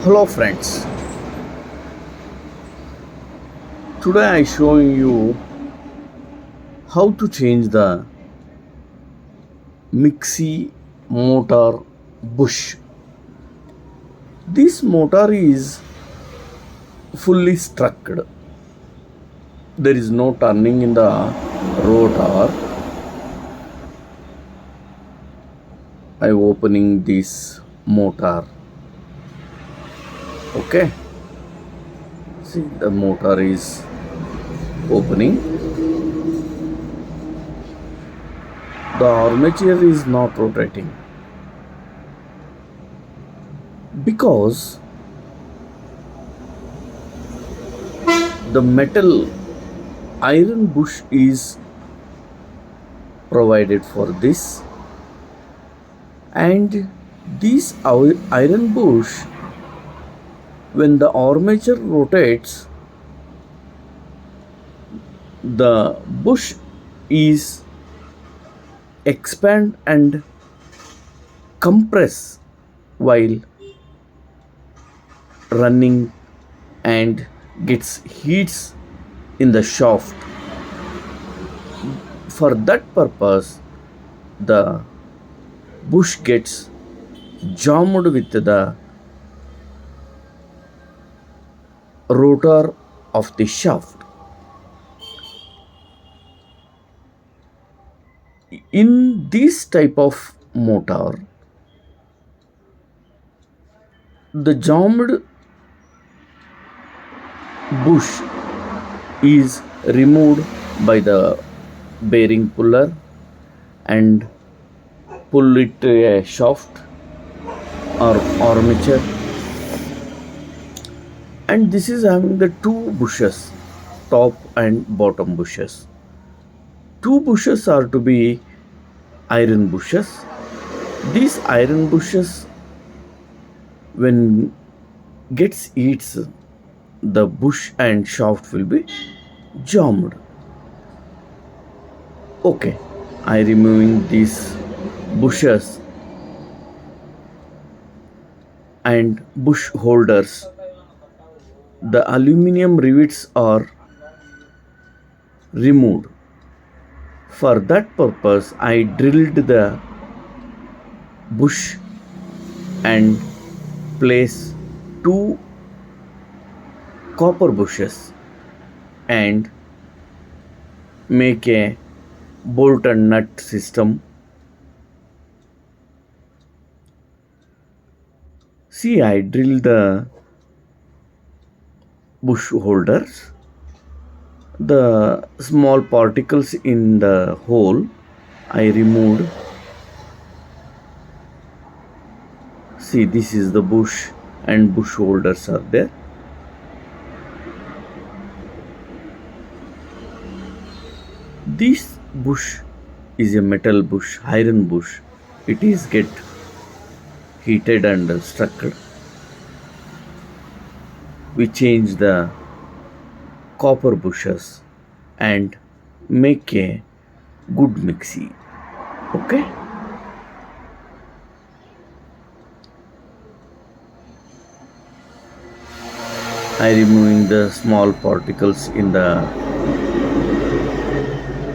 Hello friends, today I showing you how to change the mixi motor bush. This motor is fully struck. There is no turning in the rotor. I opening this motor. Okay, see the motor is opening. The armature is not rotating because the metal iron bush is provided for this, and this iron bush, when the armature rotates, the bush is expand and compress while running and gets heats in the shaft. For that purpose, the bush gets jammed with the rotor of the shaft. In this type of motor, the jammed bush is removed by the bearing puller and pull it to a shaft or armature, and this is having the two bushes, top and bottom bushes. Two bushes are to be iron bushes. These iron bushes, when gets heats, the bush and shaft will be jammed. Okay, I removing these bushes and bush holders. The aluminum rivets are removed. For that purpose, I drilled the bush and place two copper bushes and make a bolt and nut system. See, I drilled the bush holders. The small particles in the hole I removed. See, this is the bush and bush holders are there. This bush is a metal bush, iron bush. It is get heated and struck. We change the copper bushes and make a good mixi. Okay, I removing the small particles in the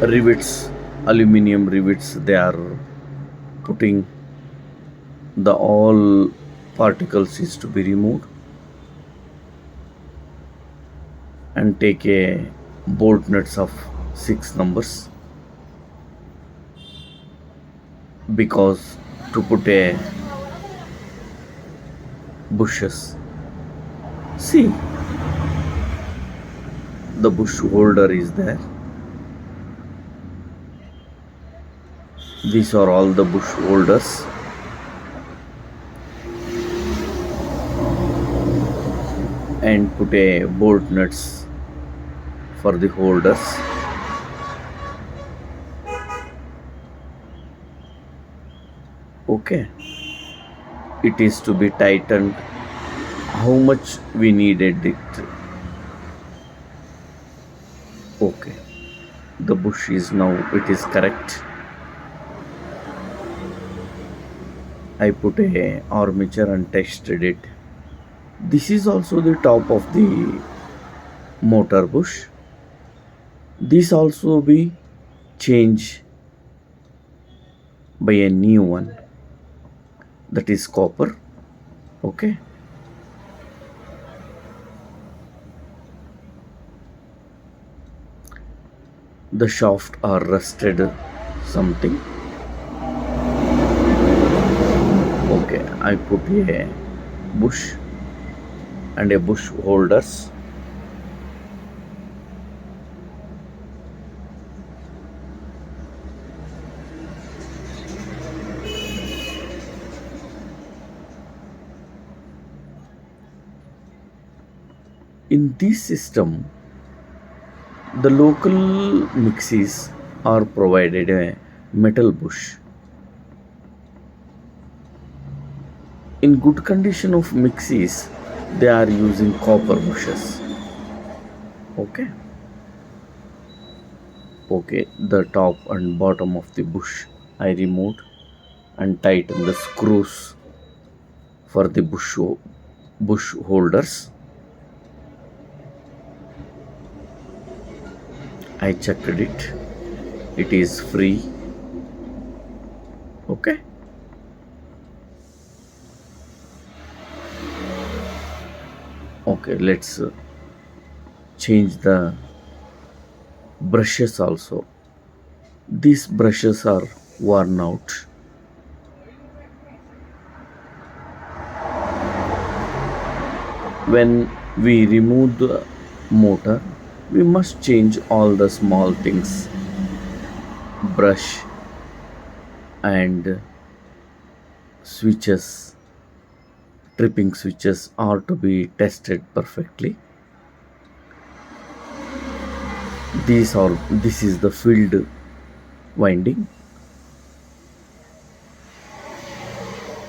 rivets, aluminum rivets. They are putting the all particles is to be removed and take a bolt nuts of 6 numbers, because to put a bushes. See, the bush holder is there. These are all the bush holders. And put a bolt nuts for the holders. Okay, it is to be tightened how much we needed it. Okay, the bush is now, it is correct. I put a armature and tested it. This is also the top of the motor bush. This also be changed by a new one, that is copper. Okay. The shaft are rusted something. Okay, I put a bush and a bush holders. In this system, the local mixes are provided a metal bush. In good condition of mixes, they are using copper bushes. Okay. Okay, the top and bottom of the bush I removed and tighten the screws for the bush holders. I checked it. It is free. Okay. Okay, let's change the brushes also. These brushes are worn out. When we remove the motor, we must change all the small things. Brush and switches, tripping switches are to be tested perfectly. This is the field winding.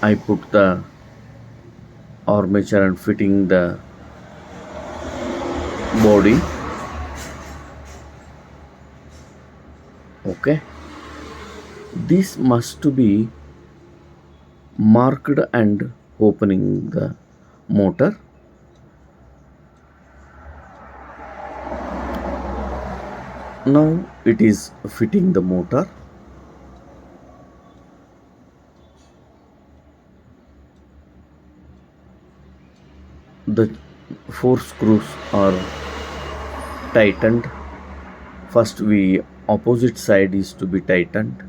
I put the armature and fitting the body. Okay, this must to be marked and opening the motor. Now it is fitting the motor. The four screws are tightened. First we opposite side is to be tightened.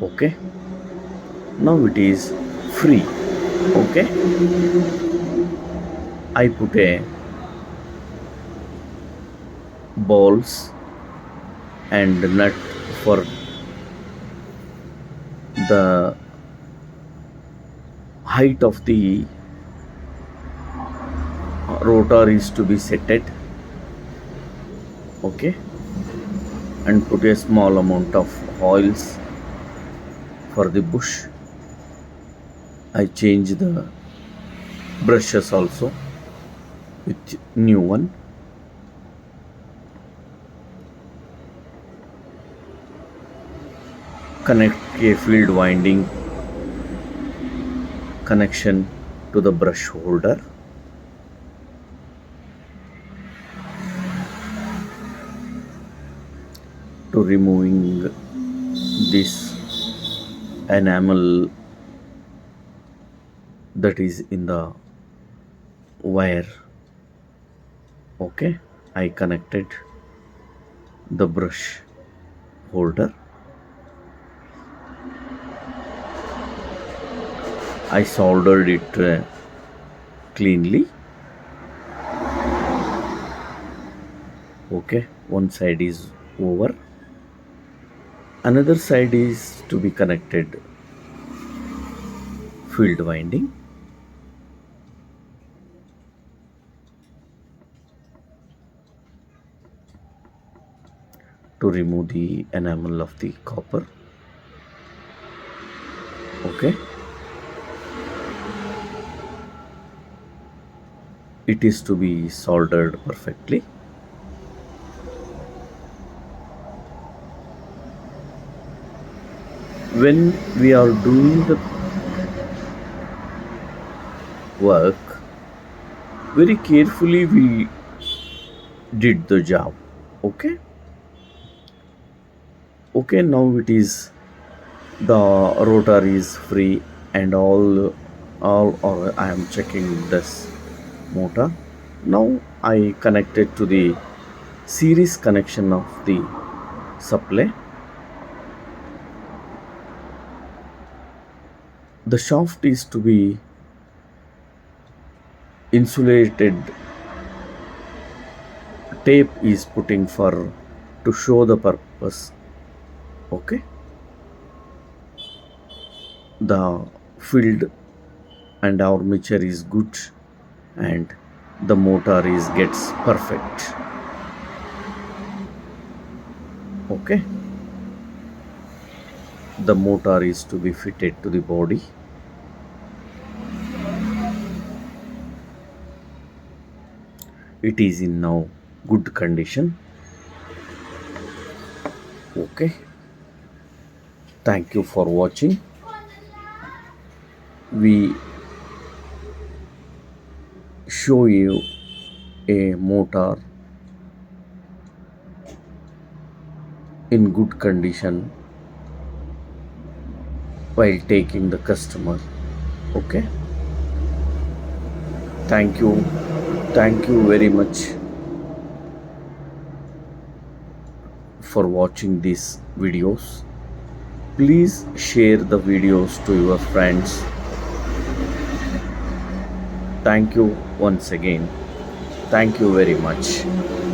Okay, now it is free. Okay, I put a balls and nut for the height of the rotor is to be set. Okay, and put a small amount of oils for the bush. I change the brushes also with new one. Connect a field winding connection to the brush holder. To removing this enamel that is in the wire. Okay, I connected the brush holder. I soldered it cleanly. Okay, one side is over, another side is to be connected field winding. To remove the enamel of the copper. Okay, it is to be soldered perfectly. When we are doing the work. Very carefully we did the job. Okay. Okay, now it is the rotor is free and all or I am checking this motor. Now I connected to the series connection of the supply. The shaft is to be insulated. Tape is putting for to show the purpose. Okay, the field and armature is good and the motor is gets perfect. Okay, the motor is to be fitted to the body. It is in now good condition. Okay, thank you for watching. We show you a motor in good condition while taking the customer. Okay, thank you very much for watching these videos. Please share the videos to your friends. Thank you once again. Thank you very much.